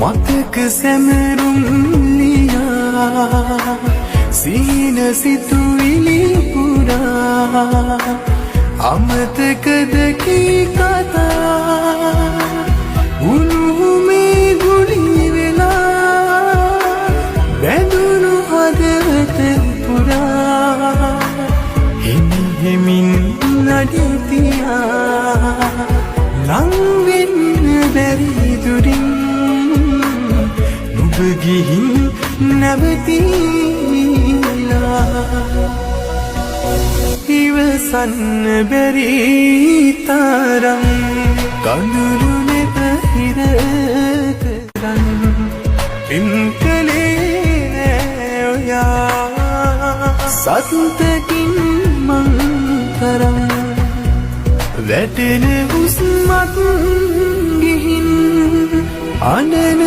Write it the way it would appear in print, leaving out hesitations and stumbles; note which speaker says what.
Speaker 1: මතක සැමරුම් ලියා සීන සිතුවිලි පුරා අමතකද කී කතා උණුහුමේ ගුලි වෙලා බැඳුණු හදවත පුරා හිමින් නඩිතියා ලං වෙන්න බැරි දුරින් නුඹ ගිහින් නැවතිලා ඉවසන්න බැරි තරම් කඳුළු නෙත හිර කරන් පින් කළේ නෑ ඔයා සතුටකින් මං තරම් වැටෙන හුස්මක් ගිහින් අඬන